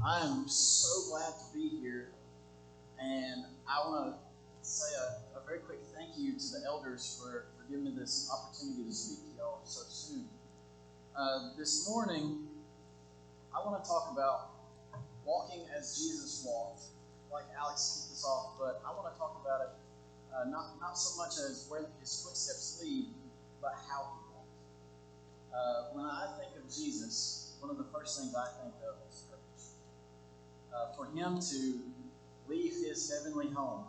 I am so glad to be here, and I want to say a very quick thank you to the elders for giving me this opportunity to speak to y'all so soon. This morning, I want to talk about walking as Jesus walked, like Alex kicked us off, but I want to talk about it not so much as where his footsteps lead, but how he walked. When I think of Jesus, one of the first things I think of is courage. For him to leave his heavenly home,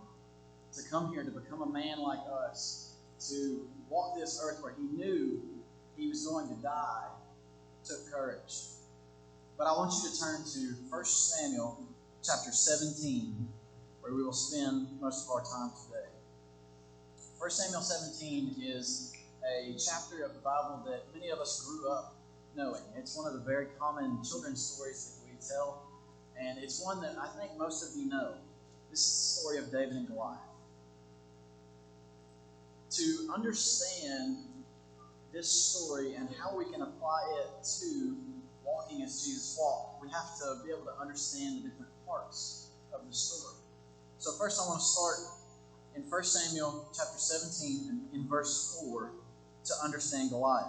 to come here to become a man like us, to walk this earth where he knew he was going to die, took courage. But I want you to turn to 1 Samuel chapter 17, where we will spend most of our time today. 1 Samuel 17 is a chapter of the Bible that many of us grew up knowing. It's one of the very common children's stories that we tell, and it's one that I think most of you know. This is the story of David and Goliath. To understand this story and how we can apply it to walking as Jesus walked, we have to be able to understand the different parts of the story. So first I want to start in 1 Samuel chapter 17 and in verse 4 to understand Goliath.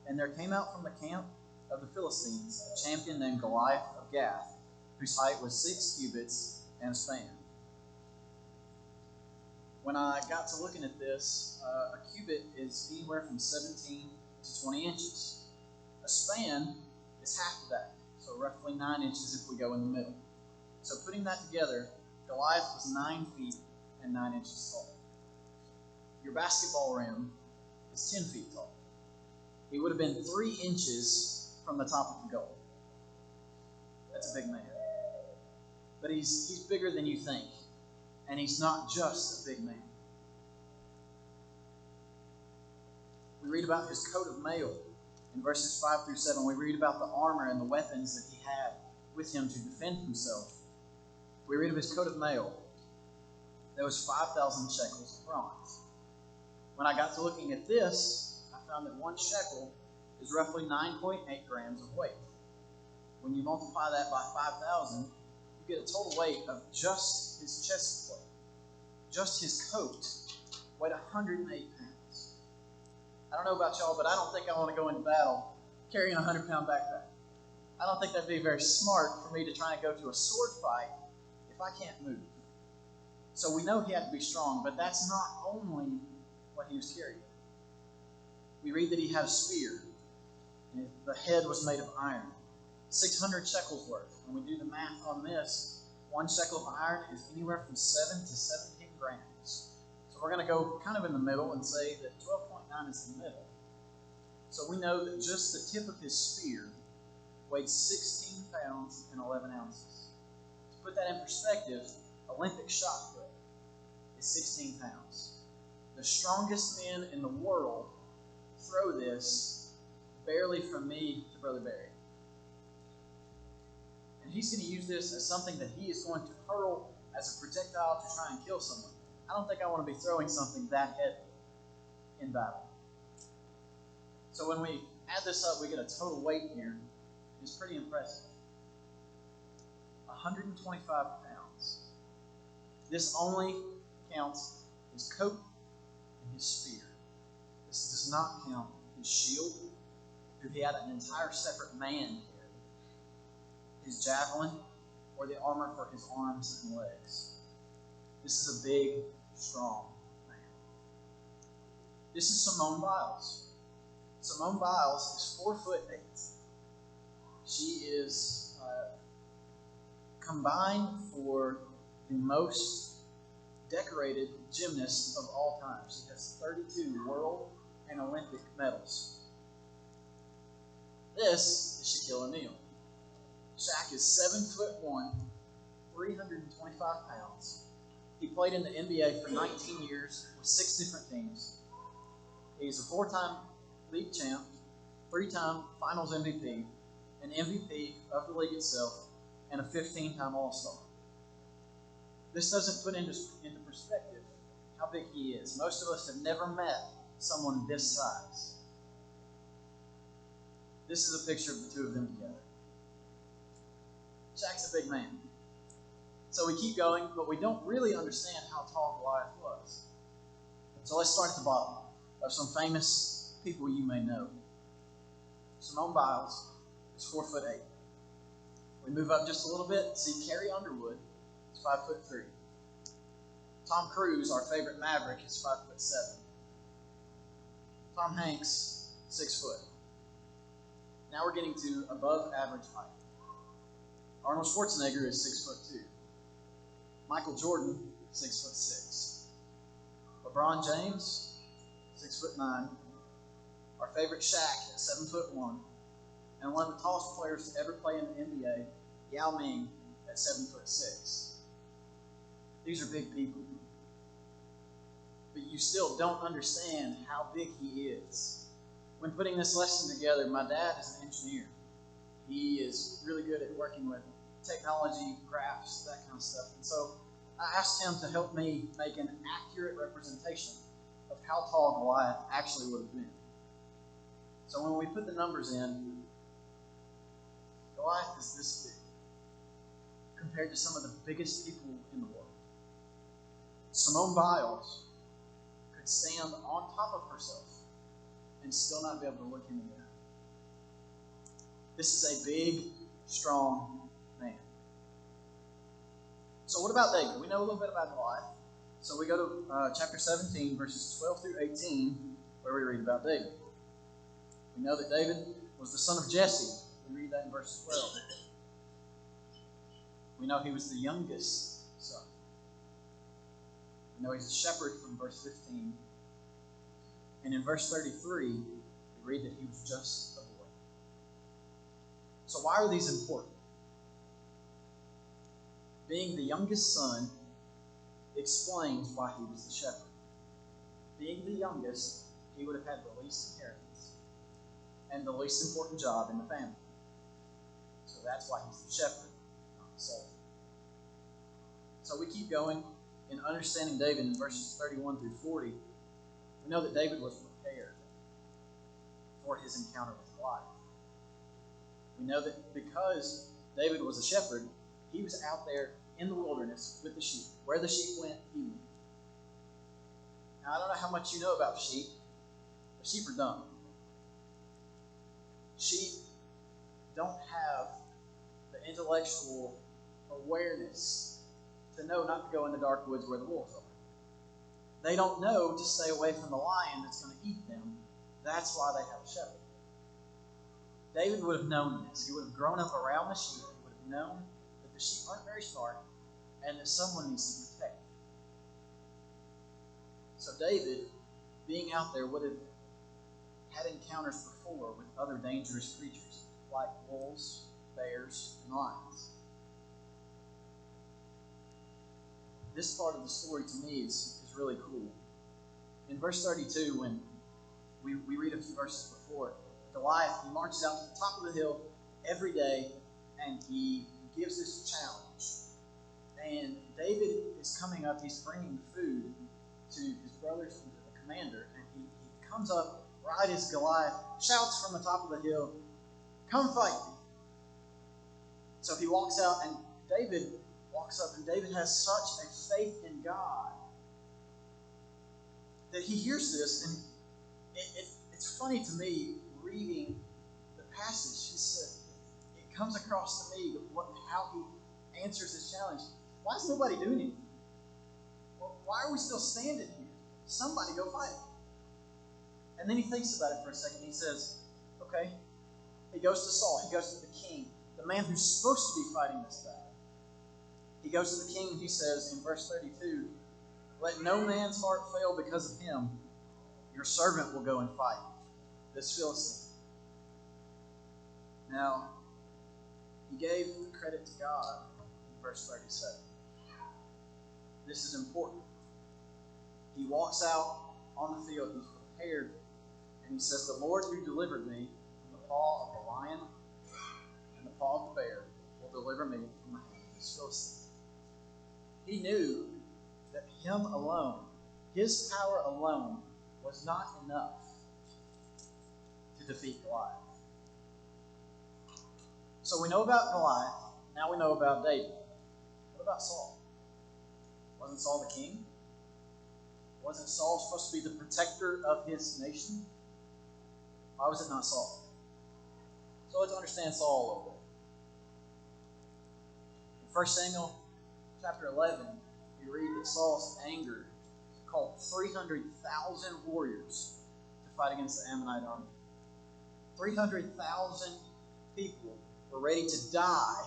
And there came out from the camp of the Philistines a champion named Goliath of Gath, whose height was 6 cubits and a span. When I got to looking at this, a cubit is anywhere from 17 to 20 inches. A span is half of that, so roughly 9 inches if we go in the middle. So putting that together, Goliath was 9 feet and 9 inches tall. Your basketball rim is 10 feet tall. He would have been 3 inches from the top of the goal. That's a big man. But he's bigger than you think. And he's not just a big man. We read about his coat of mail in verses 5 through 7. We read about the armor and the weapons that he had with him to defend himself. We read of his coat of mail. There was 5,000 shekels of bronze. When I got to looking at this, I found that 1 shekel is roughly 9.8 grams of weight. When you multiply that by 5,000, you get a total weight of just his chest plate, just his coat, weighed 108 pounds. I don't know about y'all, but I don't think I want to go into battle carrying a 100-pound backpack. I don't think that'd be very smart for me to try and go to a sword fight if I can't move. So we know he had to be strong, but that's not only what he was carrying. We read that he had a spear, and the head was made of iron, 600 shekels worth. When we do the math on this, 1 shekel of iron is anywhere from 7 to 17 grams. So we're going to go kind of in the middle and say that 12.9 is the middle. So we know that just the tip of his spear weighed 16 pounds and 11 ounces. To put that in perspective, Olympic shot put is 16 pounds. The strongest men in the world throw this barely from me to Brother Barry. And he's going to use this as something that he is going to hurl as a projectile to try and kill someone. I don't think I want to be throwing something that heavy in battle. So when we add this up, we get a total weight here. It's pretty impressive. 125 pounds. This only counts his coat and his spear. This does not count his shield, who he had an entire separate man carry, his javelin, or the armor for his arms and legs. This is a big, strong man. This is Simone Biles. Simone Biles is 4'8". She is combined for the most decorated gymnast of all time. She has 32 world and Olympic medals. This is Shaquille O'Neal. Shaq is 7'1", 325 pounds. He played in the NBA for 19 years with 6 different teams. He's a 4-time league champ, 3-time finals MVP, an MVP of the league itself, and a 15-time All-Star. This doesn't put into perspective how big he is. Most of us have never met someone this size. This is a picture of the two of them together. Shaq's a big man. So we keep going, but we don't really understand how tall Goliath was. So let's start at the bottom of some famous people you may know. Simone Biles is 4'8". We move up just a little bit, see Carrie Underwood is 5'3". Tom Cruise, our favorite Maverick, is 5'7". Tom Hanks, 6 foot. Now we're getting to above average height. Arnold Schwarzenegger is 6'2". Michael Jordan, 6'6". LeBron James, 6'9". Our favorite Shaq at 7'1". And one of the tallest players to ever play in the NBA, Yao Ming, at 7'6". These are big people. But you still don't understand how big he is. When putting this lesson together, my dad is an engineer. He is really good at working with technology, graphs, that kind of stuff. And so I asked him to help me make an accurate representation of how tall Goliath actually would have been. So when we put the numbers in, Goliath is this big compared to some of the biggest people in the world. Simone Biles could stand on top of herself and still not be able to look in the mirror. This is a big, strong man. So what about David? We know a little bit about Goliath. So we go to chapter 17, verses 12 through 18, where we read about David. We know that David was the son of Jesse. We read that in verse 12. We know he was the youngest son. We know he's a shepherd from verse 15. And in verse 33, we read that he was just a boy. So why are these important? Being the youngest son explains why he was the shepherd. Being the youngest, he would have had the least inheritance and the least important job in the family. So that's why he's the shepherd, not the soldier. So we keep going in understanding David in verses 31 through 40. We know that David was prepared for his encounter with Goliath. We know that because David was a shepherd, he was out there in the wilderness with the sheep. Where the sheep went, he went. Now, I don't know how much you know about sheep, but sheep are dumb. Sheep don't have the intellectual awareness to know not to go in the dark woods where the wolves are. They don't know to stay away from the lion that's going to eat them. That's why they have a shepherd. David would have known this. He would have grown up around the sheep. He would have known that the sheep aren't very smart and that someone needs to protect them. So David, being out there, would have had encounters before with other dangerous creatures like wolves, bears, and lions. This part of the story to me is really cool. In verse 32, when we read a few verses before, Goliath, he marches out to the top of the hill every day and he gives this challenge. And David is coming up, he's bringing food to his brothers and to the commander, and he comes up right as Goliath shouts from the top of the hill, "Come fight me." So he walks out, and David walks up, and David has such a faith in God that he hears this, and it's funny to me reading the passage. He said, it comes across to me how he answers this challenge. Why is nobody doing anything? Well, why are we still standing here? Somebody go fight. And then he thinks about it for a second. He says, okay. He goes to Saul. He goes to the king, the man who's supposed to be fighting this battle. He goes to the king and he says in verse 32, "Let no man's heart fail because of him. Your servant will go and fight this Philistine." Now, he gave the credit to God in verse 37. This is important. He walks out on the field, he's prepared, and he says, "The Lord who delivered me from the paw of the lion and the paw of the bear will deliver me from the hand of this Philistine." He knew that him alone, his power alone, was not enough to defeat Goliath. So we know about Goliath. Now we know about David. What about Saul? Wasn't Saul the king? Wasn't Saul supposed to be the protector of his nation? Why was it not Saul? So let's understand Saul a little bit. In 1 Samuel chapter 11, we read that Saul's anger called 300,000 warriors to fight against the Ammonite army. 300,000 people were ready to die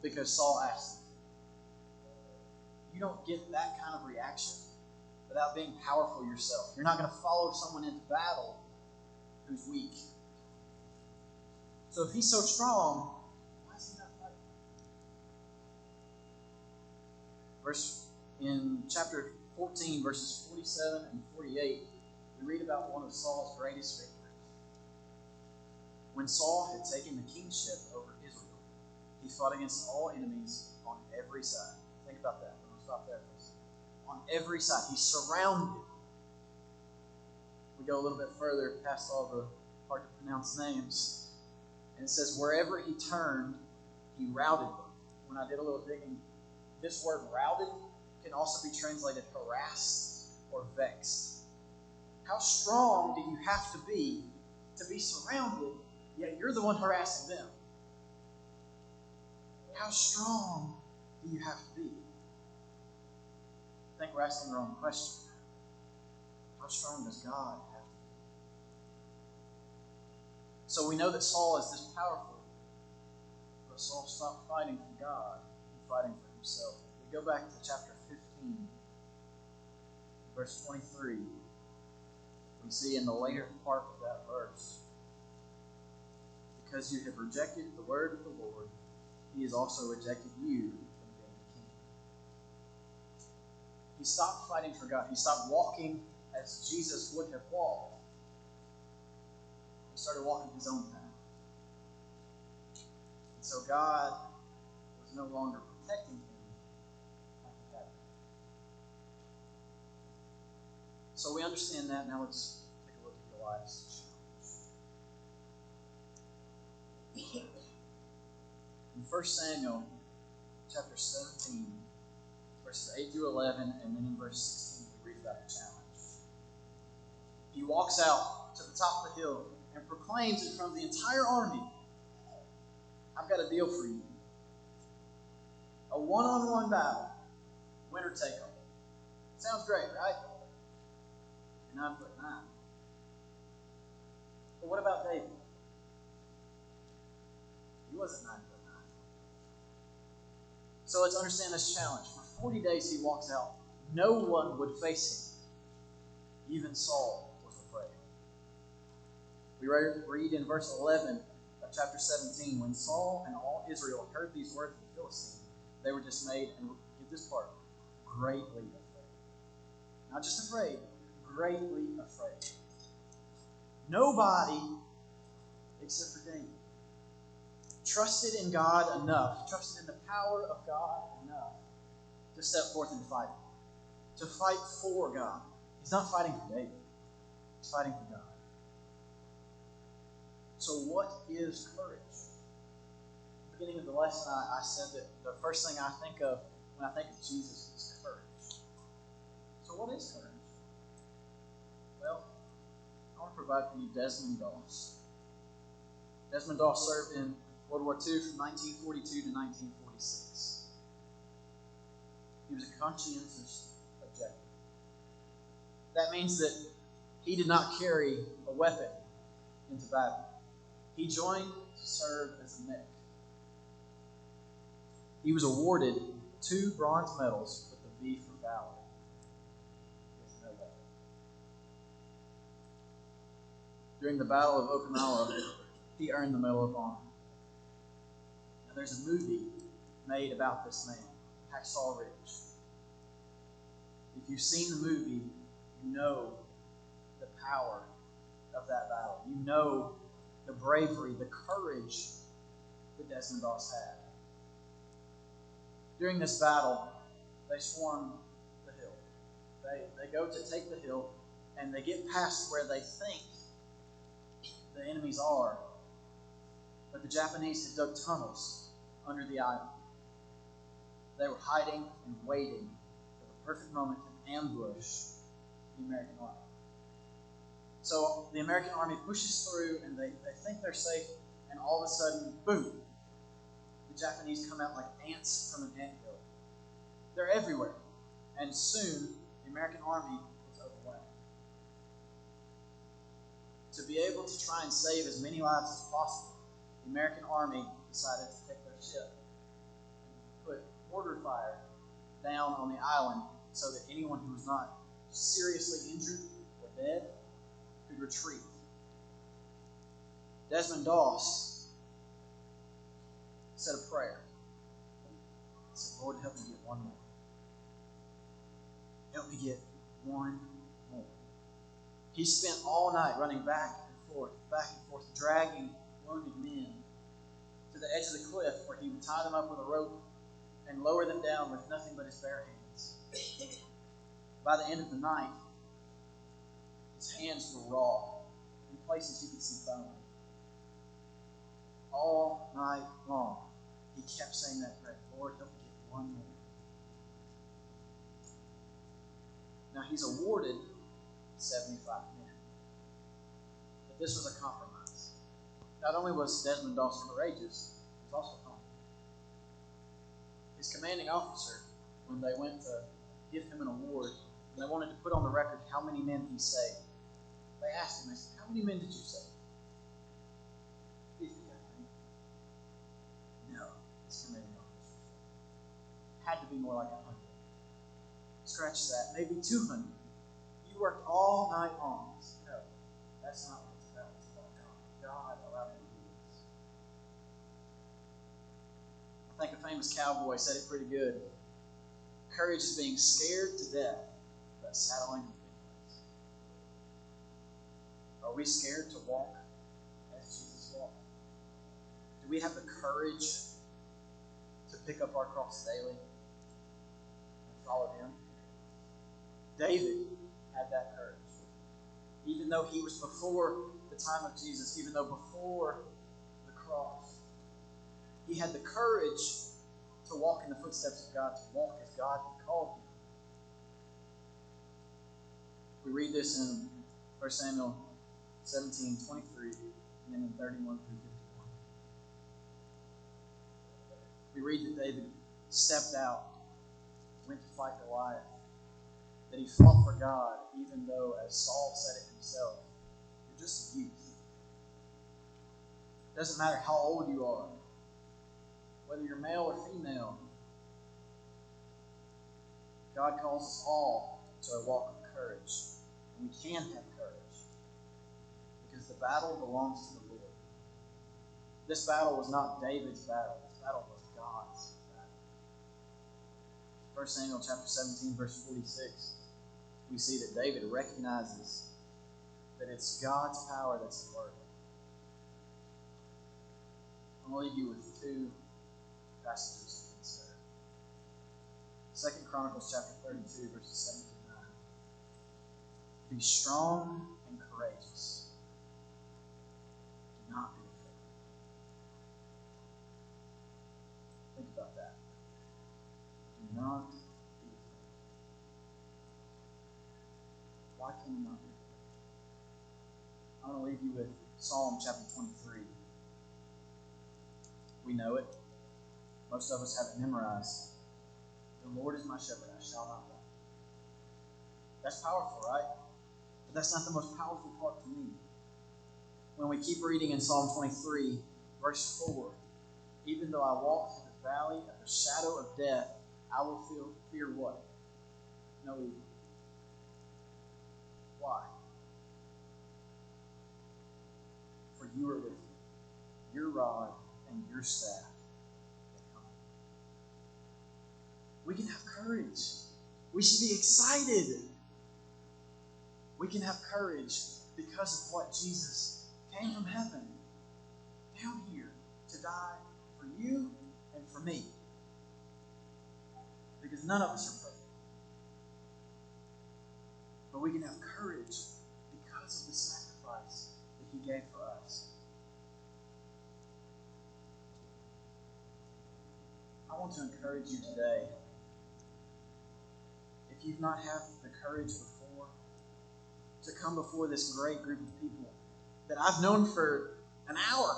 because Saul asked them. You don't get that kind of reaction without being powerful yourself. You're not going to follow someone into battle who's weak. So if he's so strong, why is he not fighting? In chapter 14, verses 47 and 48, we read about one of Saul's greatest victories. When Saul had taken the kingship over Israel, he fought against all enemies on every side. Think about that. We'll stop there for a second. On every side. He's surrounded. We go a little bit further past all the hard to pronounce names. And it says, wherever he turned, he routed them. When I did a little digging, this word routed can also be translated harassed or vexed. How strong do you have to be surrounded, yet you're the one harassing them? How strong do you have to be? I think we're asking the wrong question. How strong does God have to be? So we know that Saul is this powerful, but Saul stopped fighting for God and fighting for himself. If we go back to chapter 15, verse 23, we see in the later part of that verse, because you have rejected the word of the Lord, he has also rejected you from being king. He stopped fighting for God. He stopped walking as Jesus would have walked. He started walking his own path. And so God was no longer protecting him like he had. So we understand that. Now let's take a look at Goliath's challenge. In 1 Samuel chapter 17, verses 8 through 11, and then in verse 16, we read about the challenge. He walks out to the top of the hill and proclaims in front of the entire army, I've got a deal for you. A one-on-one battle, winner take all. Sounds great, right? You're 9'9". But what about David? He wasn't 9'9". So let's understand this challenge. For 40 days he walks out. No one would face him. Even Saul was afraid. We read in verse 11 of chapter 17, when Saul and all Israel heard these words of the Philistine, they were dismayed and, get this part, greatly afraid. Not just afraid, greatly afraid. Nobody, except for David, trusted in God enough, trusted in the power of God enough to step forth and fight. To fight for God. He's not fighting for David. He's fighting for God. So what is courage? At the beginning of the lesson, I said that the first thing I think of when I think of Jesus is courage. So what is courage? Well, I want to provide for you Desmond Doss. Desmond Doss served in World War II from 1942 to 1946. He was a conscientious objector. That means that he did not carry a weapon into battle. He joined to serve as a medic. He was awarded 2 bronze medals with the V for valor. With no weapon. During the Battle of Okinawa, he earned the Medal of Honor. Now, there's a movie made about this man, Hacksaw Ridge. If you've seen the movie, you know the power of that battle. You know the bravery, the courage that Desmond Doss had. During this battle, they swarm the hill. They go to take the hill, and they get past where they think the enemies are. But the Japanese had dug tunnels under the island. They were hiding and waiting for the perfect moment to ambush the American army. So the American army pushes through, and they think they're safe, and all of a sudden, boom, the Japanese come out like ants from an anthill. They're everywhere. And soon, the American army was overwhelmed. To be able to try and save as many lives as possible, the American army decided to take their ship and put mortar fire down on the island so that anyone who was not seriously injured or dead could retreat. Desmond Doss said a prayer. He said, Lord, help me get one more. Help me get one more. He spent all night running back and forth, dragging wounded men to the edge of the cliff where he would tie them up with a rope and lower them down with nothing but his bare hands. By the end of the night, his hands were raw. In places you could see bone. All night long, he kept saying that prayer, Lord, help me get one more. Now, he's awarded 75 men. But this was a compromise. Not only was Desmond Doss courageous, he was also humble. His commanding officer, when they went to give him an award, and they wanted to put on the record how many men he saved, they asked him, they said, how many men did you save? No, his commanding officer had to be more like 100. Scratch that, maybe 200. You worked all night long. No, that's not what it's about. It's about God. God allowed me to do this. I think a famous cowboy said it pretty good. Courage is being scared to death, but saddling the victories. Are we scared to walk as Jesus walked? Do we have the courage to pick up our cross daily and follow Him? David had that courage. Even though he was before the time of Jesus, even though before the cross, he had the courage to walk in the footsteps of God, to walk as God had called him. We read this in 1 Samuel 17:23, and then in 31 through 51. We read that David stepped out, went to fight Goliath, that he fought for God, even though, as Saul said it himself, you're just a youth. It doesn't matter how old you are, whether you're male or female. God calls us all to a walk of courage. And we can have courage because the battle belongs to the Lord. This battle was not David's battle. This battle was God's battle. 1 Samuel chapter 17, verse 46, we see that David recognizes that it's God's power that's at work. I'm going to leave you with two passages to consider. 2 Chronicles chapter 32, verses 7 through 9. Be strong and courageous. Do not be afraid. Think about that. Do not be afraid. Why can we not be afraid? I want to leave you with Psalm chapter 23. We know it. Most of us have it memorized. The Lord is my shepherd, I shall not want. That's powerful, right? But that's not the most powerful part to me. When we keep reading in Psalm 23, verse 4, even though I walk through the valley of the shadow of death, I will fear what? No evil. Why? For you are with me. Your rod and your staff. We can have courage. We should be excited. We can have courage because of what Jesus came from heaven down here to die for you and for me. Because none of us are perfect. But we can have courage because of the sacrifice that He gave for us. I want to encourage you today. If you've not had the courage before to come before this great group of people that I've known for an hour,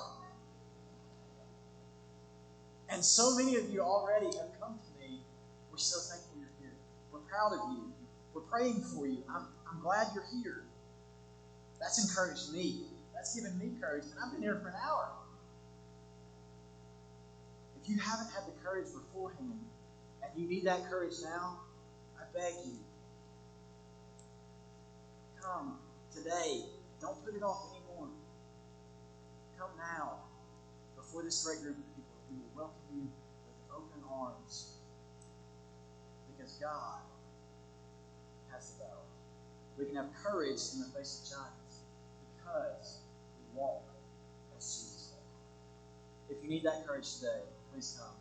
and so many of you already have come to me, we're so thankful you're here. We're proud of you. We're praying for you. I'm glad you're here. That's encouraged me. That's given me courage. And I've been here for an hour. If you haven't had the courage beforehand, and you need that courage now, I beg you, come today. Don't put it off anymore. Come now before this great group of people who will welcome you with open arms, because God has the battle. We can have courage in the face of giants because we walk as Jesus walked. If you need that courage today, please come.